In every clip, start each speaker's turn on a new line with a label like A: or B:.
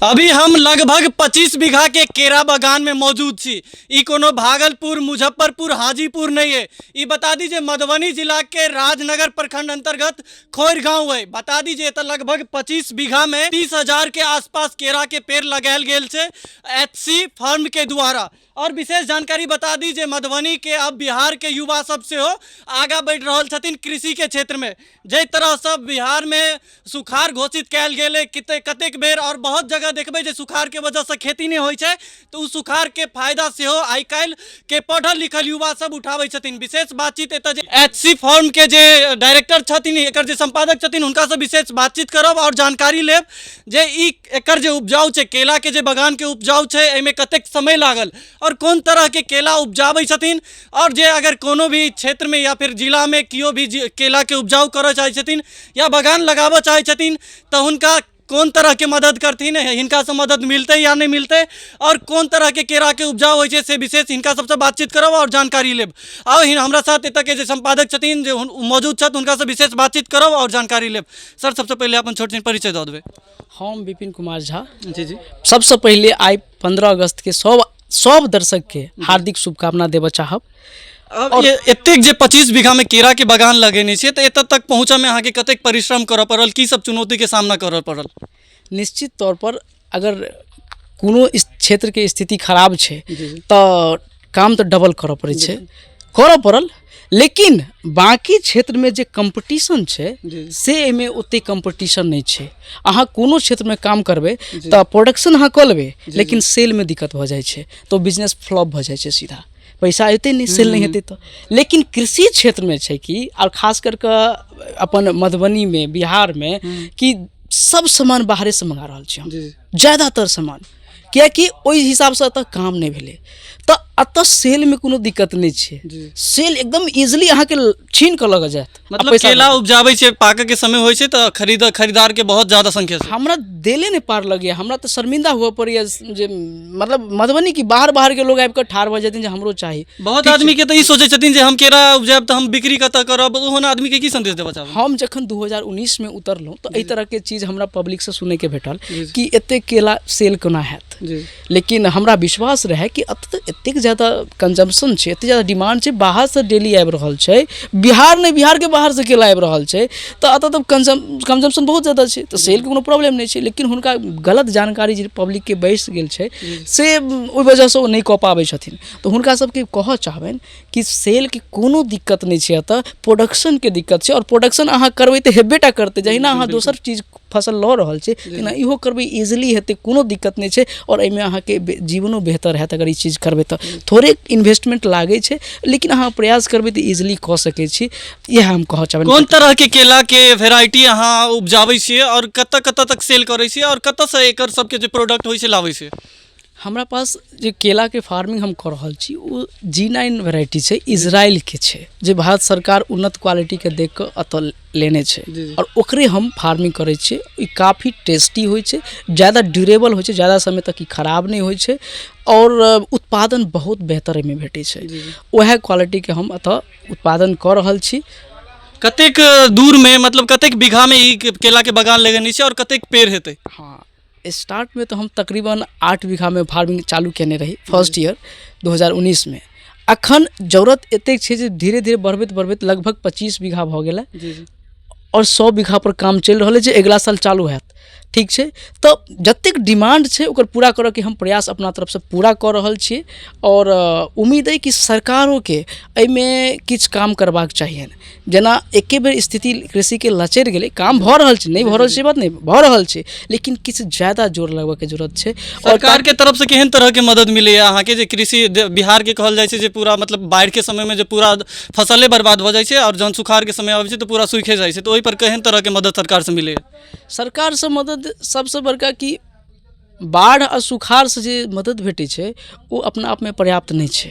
A: अभी हम लगभग 25 बीघा के केरा बागान में मौजूद छी। ई कोनो भागलपुर, मुजफ्फरपुर, हाजीपुर नहीं है। ये बता दीजिए मधुबनी जिला के राजनगर प्रखंड अंतर्गत खोर गांव है। बता दीजिए तो लगभग 25 बीघा में 30,000 के आसपास केरा के पेड़ लगायल गेल छे एचसी फार्म के द्वारा। और विशेष जानकारी बता दीजिए मधुबनी के अब बिहार के युवा सबसे हो आगा बढ़ रहल छथिन कृषि के क्षेत्र में। जै तरह से बिहार में सुखाड़ घोषित कैल गेले कतेक बेर और बहुत जगह देखबे जे सुखाड़ के वजह से खेती नहीं होय छे, तो उस सुखाड़ के फायदा से हो आई काल के पढ़ल लिखल युवा सब उठावे छथिन। विशेष बातचीत एत एचसी फार्म के जे डायरेक्टर छथिन, एकर जे संपादक छथिन, उनका से विशेष बातचीत करब और जानकारी लेब जे ई एकर जे उपजाऊ छे, केला के जे बागान के उपजाऊ छे, एमे कतेक समय लागल और कौन तरह के केला उपजावे छथिन, और जे अगर कोनो भी क्षेत्र में या फिर जिला में कियो भी केला के उपजाऊ करे चाहे छथिन या बागान लगावे चाहे छथिन तो उनका कौन तरह के मदद करथिन, हिनका से मदद मिलते या नहीं मिलते, और कौन तरह के केरा के उपजाऊ होय छे से विशेष हिनका सबसे बातचीत करब और जानकारी लेब। और हमरा साथ एत के जे संपादक छथिन जे मौजूद छथि, उनका से विशेष बातचीत करब और जानकारी लेब। सर, सबसे पहले अपन छोट परिचय दे देबे।
B: हम विपिन कुमार झा।
A: जी।
B: सबसे पहले आई 15 अगस्त के सब दर्शक के हार्दिक शुभकामना देव चाहब।
A: और एतेक जे 25 बीघा में केरा के बागान लगेने छे, तो एत तक पहुँचा में अहाँ के कतेक परिश्रम करऽ पड़ल, की सब चुनौती के सामना करऽ पड़ल?
B: निश्चित तौर पर अगर कोनो इस क्षेत्र के स्थिति खराब छे तो काम तो डबल करऽ पड़े छे, करऽ पड़ल। लेकिन बाकी क्षेत्र में जे कंपटीशन छे से एमे ओते कंपटीशन नहीं छे। अहाँ कोनो क्षेत्र में काम करबे तो प्रोडक्शन अहाँ कर लेबे, लेकिन सेल में दिक्कत हो जाए छे तो बिजनेस फ्लॉप हो जाए छे, सीधा पैसा अते नहीं, सेल नहीं हेते तो। लेकिन कृषि क्षेत्र में छे कि और खास करके अपन मधुबनी में, बिहार में कि सब सामान बाहरे से मंगा रहल छी हम, ज़्यादातर सामान, कियाकि ओहि हिसाब से अतः काम नहीं भेले तो अतः सेल में कोनो दिक्कत नहीं छे। सेल एकदम इजीली अहाँ के छीन के लग जात।
A: मतलब केला उपजाबै छे, पाके के समय होय छे तो खरीदार के बहुत ज्यादा संख्या से
B: हमरा देले ने पार लगे। हमरा तो शर्मिंदा हुआ पड़िए जे मतलब मधुबनी की बाहर के लोग आबि के ठाड़ भ जाथिन जे हमरो चाहिए।
A: बहुत आदमी के तो ई सोचे छथिन जे हम केरा उपजाब तो हम बिक्री कत करब, ओहन आदमी के की संदेश देबा चाहब?
B: हम जखन 2019 में उतरलहुँ तो एहि तरह के चीज हमरा पब्लिक से सुने के भेटल कि एते केला सेल कोना हैत। लेकिन हमरा विश्वास रहे कि एतेक ज़्यादा कंजम्पशन छे, एतेक ज़्यादा डिमांड छे, बाहर से डेली आबि रहल छे, बिहार नहीं बिहार के बाहर से केला आबि रहल छे, तो अतः तो कंजम्पशन बहुत ज़्यादा छे, तो सेल के कोनो प्रॉब्लम नहीं छे। लेकिन हुनका गलत जानकारी जे पब्लिक के बैस गेल छे से ओहि वजह से ओ नहीं कऽ पाबै छथिन। तो हुनका सबके कहऽ चाहबनि कि सेल के कोनो दिक्कत नहीं छे, अतः प्रोडक्शन के दिक्कत छे, और प्रोडक्शन अहाँ करबै तऽ हेबेटा करतै। जहिना अहाँ दोसर चीज फसल लऽ रहल छे तेना इहो करबै, इजीली हेतै, कोनो दिक्कत नहीं छे, और एहिमे अहाँके जीवनो बेहतर हैत अगर ई चीज करबै तऽ। थोड़े इन्वेस्टमेंट लागै छे, लेकिन अहाँ प्रयास करबै तऽ इजीली कऽ सकै छी। इएह हम कहऽ चाहब।
A: कोन तरह के केला के वेराइटी अहाँ उपजाबै छियै और कतऽ तक सेल करै छियै, और कतऽ से एकर सबके जे प्रोडक्ट होइ छै लाबै छियै?
B: हमरा पास जे केला के फार्मिंग हम कर रहल छी वो G9 वेराइटी छे, इजराइल के छे, जे भारत सरकार उन्नत क्वालिटी के देख के अतः लेने छे, और ओकरे हम फार्मिंग करे छे। ई काफ़ी टेस्टी होइ छे, ज़्यादा ड्यूरेबल होइ छे, ज़्यादा समय तक ई खराब नहीं होइ छे, और उत्पादन बहुत बेहतर एहिमे भेटै छे। वह क्वालिटी के हम अतः उत्पादन कर रहल छी।
A: कतेक दूर में, मतलब कतेक बीघा में ई केला के बागान लगेने छै और कतेक पेड़ हेतै?
B: हाँ, स्टार्ट में तो हम तकरीबन 8 बीघा में फार्मिंग चालू केने रही फर्स्ट ईयर 2019 में। अखन जरूरत एतेक छे जे धीरे धीरे बढ़बैत लगभग 25 बीघा भ गेलै, और 100 बीघा पर काम चल रहा है जे अगला साल चालू हैत। ठीक छे, तो जतेक डिमांड छे ओकर पूरा करऽ के हम प्रयास अपना तरफ से पूरा कर रहल छी, और उम्मीद है कि सरकारों के एहिमे किछु काम करबाक चाहिए। जेना एके बेर स्थिति कृषि के लचर गेलै, काम भऽ रहल छै, नहीं भऽ रहल छै बात नहीं, भऽ रहल छै, लेकिन किछु ज़्यादा जोर लगबऽ के जरूरत छै।
A: सरकार के तरफ से केहन तरह के मदद मिले अहाँ के, जे कृषि बिहार के कहल जाय छै जे पूरा मतलब बाढ़ के समय में जे पूरा फसले बर्बाद हो जाए छै, और जहन सुखाड़ के समय आबै छै तो पूरा सूखे जाए छै, तो ओहि पर केहन तरह के मदद सरकार से मिले?
B: सरकार से मदद सबसे बड़का कि बाढ़ और सुखाड़ से जे मदद भेटै छै वो अपना आप में पर्याप्त नहीं छे,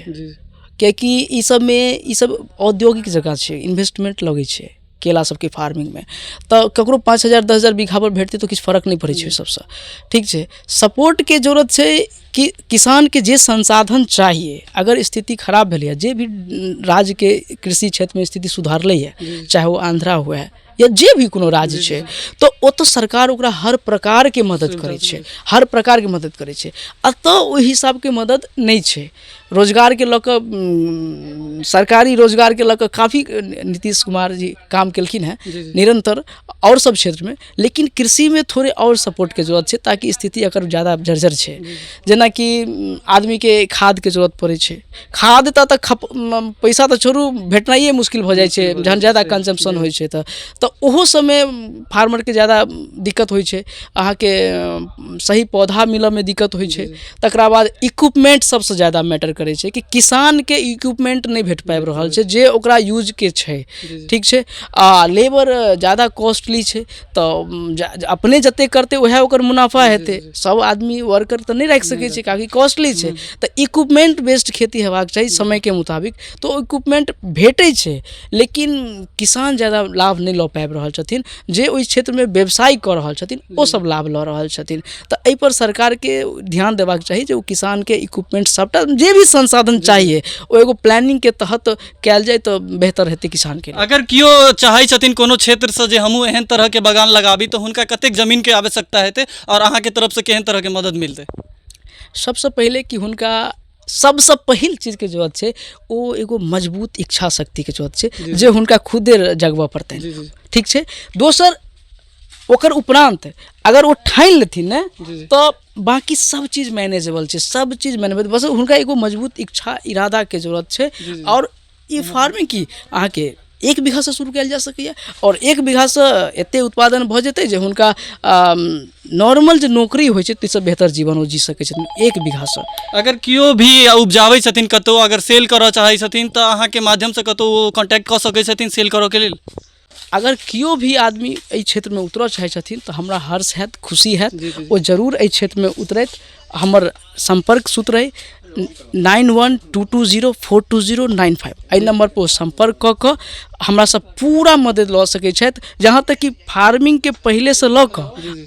B: कियाकि ई सब औद्योगिक जगह छे, इन्वेस्टमेंट लगे छे केला सबके फार्मिंग में, तो ककरो 5,000-10,000 बीघा पर भेटते तो किछु फर्क नहीं पड़े छे सबसे। ठीक छे, सपोर्ट के जरूरत छे कि किसान के जे संसाधन चाहिए, अगर स्थिति खराब भेलै है, जे भी राज्य के कृषि क्षेत्र में स्थिति सुधारलै है, चाहे वो आंध्रा हुआ है, या जे भी कोनो राज्य छै तो ओतऽ सरकार ओकरा हर प्रकार के मदद करै छै, हर प्रकार के मदद करै छै। अतः ओहि हिसाब के मदद नहीं छै। रोजगार के लऽ कऽ सरकारी रोजगार के लऽ कऽ काफ़ी नीतीश कुमार जी काम केलखिन हैं निरंतर और सब क्षेत्र में, लेकिन कृषि में थोड़े और सपोर्ट के जरूरत छै ताकि स्थिति एकर ज़्यादा जर्जर छै। जेना कि आदमी के खाद के जरूरत पड़ै छै, खाद तऽ पैसा तऽ छोड़ू भेटनाइए मुश्किल भऽ जाइ छै जहन ज़्यादा कंजम्पशन होइ छै तऽ ओहो समय फार्मर के ज़्यादा दिक्कत होइ छै, अहाँके सही पौधा मिलऽ में दिक्कत होइ छै। तकरा बाद इक्विपमेंट सबसे ज़्यादा मैटर करै छै कि किसान के इक्विपमेंट नहीं भेट पाबि रहल छै जे ओकरा यूज के छै, ठीक छै। आ लेबर ज़्यादा कॉस्टली छै तऽ अपने जते करते वएह ओकर मुनाफा हेतै, सब आदमी वर्कर तऽ नहीं राखि सकै छै काफी कॉस्टली छै। तऽ इक्विपमेंट बेस्ड खेती हेबाक चाही समय के मुताबिक, तो इक्विपमेंट भेटै छै लेकिन किसान ज़्यादा लाभ नहीं लऽ पाबि रहल छथिन। जे ओहि क्षेत्र में व्यवसाय कऽ रहल छथिन ओ सब लाभ लऽ रहल छथिन। तऽ एहि पर सरकार के ध्यान देबाक चाही जे ओ किसान के इक्विपमेंट सबटा जे भी संसाधन चाहिए ओ एगो प्लानिंग के तहत कयल जाए तो बेहतर हेतै किसान के लिए।
A: अगर कियो चाहै छथिन कोनो क्षेत्र से जे हमहूँ एहन तरह के बगान लगाबी तो हुनका कतेक जमीन के आवश्यकता हेतै और अहाँ के तरफ से केहन तरह के मदद मिलतै? सबसे पहले कि हुनका सबसे पहिल चीज के जरूरत छै ओ एगो मजबूत इच्छा शक्ति के जरूरत छै जे हुनका खुदे जगबऽ पड़तै, ठीक छै। दोसर ओकर उपरांत अगर वो ठानि लेथिन ने तो बाकी सब चीज मैनेजेबल छै, सब चीज मैनेजेबल, बस हुनका एगो मजबूत इच्छा इरादा के जरूरत छै। और ई फार्मिंग की अहाँके 1 बीघा से शुरू कयल जा सकैए और 1 बीघा से एते उत्पादन भऽ जेतै जे हुनका नॉर्मल जे नौकरी होइ छै ताहिसँ बेहतर जीवन ओ जी सकै छथिन 1 बीघा से। अगर कियो भी उपजाबै छथिन कतौ अगर सेल करऽ चाहै छथिन तऽ अहाँ के माध्यम से कतौ कांटेक्ट कऽ सकै छथिन सेल करऽ के लेल?
B: अगर कियो भी आदमी एहि क्षेत्र में उतरऽ चाहै छथिन तऽ हमरा हर्ष हैत, खुशी हैत, ओ जरूर एहि क्षेत्र में उतरैत। हमर संपर्क सूत्र अइ 9122042095। एहि नंबर पर संपर्क कऽ कऽ हमरा से पूरा मदद लऽ सकै छथि, जहाँ तक कि फार्मिंग के पहले से लऽ कऽ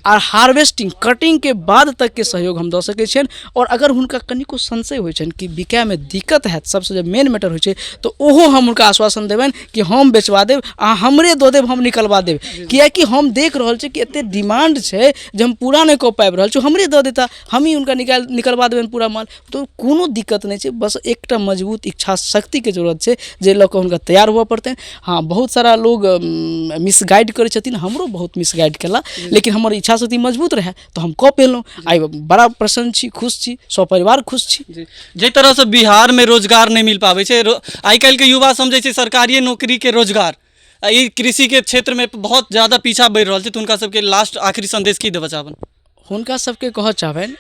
B: आ हार्वेस्टिंग कटिंग के बाद तक के सहयोग हम दऽ सकै छियनि। और अगर हुनका कनिको संशय होइ छनि कि बिकाय में दिक्कत हैत, सबसे जे मेन मैटर होइ छै तऽ ओहो हम हुनका आश्वासन देबनि कि हम बेचवा देब, अहाँ हमरे दऽ देब, हम निकलवा देब। कियाकि हम देख रहल छी कि एते डिमांड छै जे हम पूरा नहीं कऽ पाबि रहल छी, हमरे दऽ देता, हम ही हुनका निकलवा देबनि पूरा माल। तो कोनो दिक्कत नहीं छै, बस एकटा मजबूत इच्छा शक्ति के जरूरत छै जे लऽ कऽ हुनका तैयार हुअ पड़तै। हाँ, बहुत सारा लोग मिसगाइड करै छथिन, हमरो बहुत मिसगाइड केला, लेकिन हमर इच्छा शक्ति मजबूत रहे तो हम कऽ पेलहुँ। आइ बड़ा प्रसन्न छी, खुश छी, सपरिवार खुश छी।
A: जे तरह से बिहार में रोजगार नहीं मिल पाबै छै, आइ काल्हि के युवा समझै छै सरकारी नौकरी के रोजगार, ई कृषि के क्षेत्र में बहुत ज़्यादा पीछा बढ़ि रहल छै, तो हुनका सबके लास्ट आखिरी संदेश की देबऽ चाहबनि?
B: हुनका सबके कहऽ चाहबनि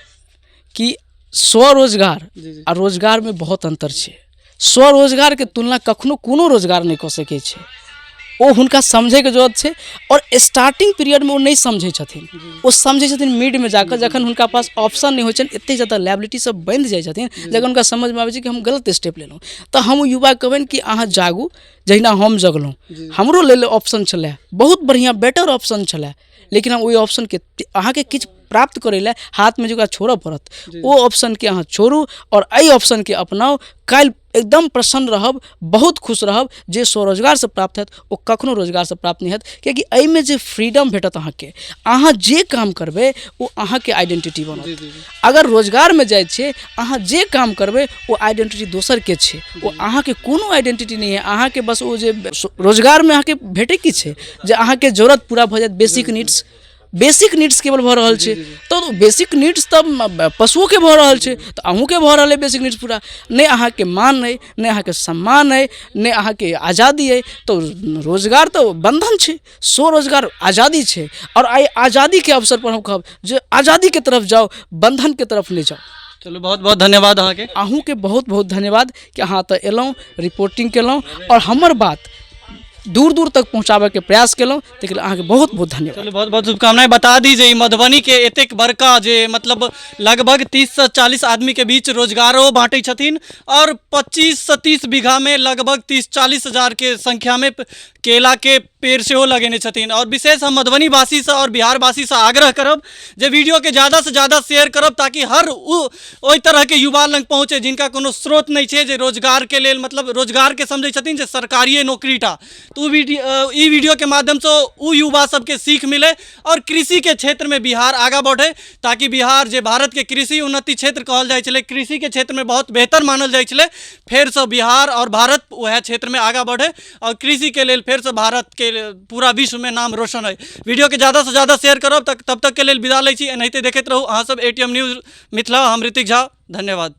B: कि स्वरोजगार आ रोजगार में बहुत अंतर छै। स्वरोजगार के तुलना कखनो कोनो रोजगार नहीं कऽ सकै छै, ओ हुनका समझे के जरूरत छै। और स्टार्टिंग पीरियड में वो नहीं समझै छथिन, वो समझै छथिन मिड में जाकर, जखन हुनका पास ऑप्शन नहीं होइ छनि, एते ज़्यादा लायबिलिटी सब बंध जाइ छथिन, जखन हुनका समझ में आबै छै कि हम गलत स्टेप लेलहुँ, तऽ हम युवा कहबनि कि अहाँ जागू जहिना हम जगलहुँ। हमरो लेल ऑप्शन छलै, बहुत बढ़िया बेटर ऑप्शन छलै, लेकिन हम ओहि ऑप्शन के अहाँके किछु प्राप्त करै लए हाथ में जकरा छोड़ऽ पड़त, ओ ऑप्शन के अहाँ छोड़ू और एहि ऑप्शन के अपनाउ। काल्हि एकदम प्रसन्न रहब, बहुत खुश रहब। जे स्वरोजगार से प्राप्त हैत ओ कखनो रोजगार से प्राप्त नहीं हैत, कियाकि एहि में जे फ्रीडम भेटत अहाँके, अहाँ जे काम करबै ओ अहाँके आइडेंटिटी बनत। अगर रोजगार में जाइ छियै, अहाँ जे काम करबै ओ आइडेंटिटी दोसर के छै, ओ अहाँके कोनो आइडेंटिटी नहीं है। अहाँके बस ओ जे रोजगार में अहाँके भेटै की छै जे अहाँके जरूरत पूरा भऽ जायत, बेसिक नीड्स केवल भऽ रहल छै। तो बेसिक नीड्स तऽ पशुओं के भऽ रहल छै, तऽ अहूँ के भऽ रहल है बेसिक नीड्स पूरा। नहीं अहाँ के मान है, नहीं अहाँ के सम्मान है, नहीं अहाँ के आज़ादी है, तो रोजगार तो बंधन छै, स्वरोजगार आज़ादी छै। और आई आज़ादी के अवसर पर हम कहब जे आज़ादी के तरफ जाओ, बंधन के तरफ नहीं जाओ।
A: चलो बहुत बहुत धन्यवाद अहाँ के।
B: अहूँ के बहुत बहुत धन्यवाद कि अहाँ तऽ एलहुँ, रिपोर्टिंग केलहुँ और हमर बात दूर दूर तक पहुँचाबे के प्रयास केलहुँ, ताहि लेल अहाँके बहुत बहुत धन्यवाद।
A: चलो बहुत बहुत शुभकामनाएं। बता दी जे मधुबनी के एतेक बड़का जे मतलब लगभग 30 से 40 आदमी के बीच रोजगारो बाँटै छथिन और 25 से 30 बीघा में लगभग 30-40 हज़ार के संख्या में केला के पेड़ सेहो लगेने छथिन। और विशेष हम मधुबनी वासी से और बिहार वासी से आग्रह करब जे वीडियो के ज़्यादा से ज़्यादा शेयर करब ताकि हर ओहि तरह के युवा लग पहुँचे जिनका कोनो स्रोत नहीं है, जे रोजगार के लेल मतलब रोजगार के समझे छथिन जे सरकारिए नौकरी टा। तो ई वीडियो के माध्यम से उ युवा सबके सीख मिले और कृषि के क्षेत्र में बिहार आगा बढ़े, ताकि बिहार जे भारत के कृषि उन्नति क्षेत्र कहल जाइ छलै, कृषि के क्षेत्र में बहुत बेहतर मानल जाइ छलै, फेर से बिहार और भारत वह क्षेत्र में आगा बढ़े और कृषि के लेल फेर से भारत के पूरा विश्व में नाम रोशन है। वीडियो के ज़्यादा से ज़्यादा शेयर करब। तब तक के लेल विदा लै छी। एनाहिते देखैत रहू अहाँ सब ATM न्यूज़ मिथिला। हम ऋतिक झा, धन्यवाद।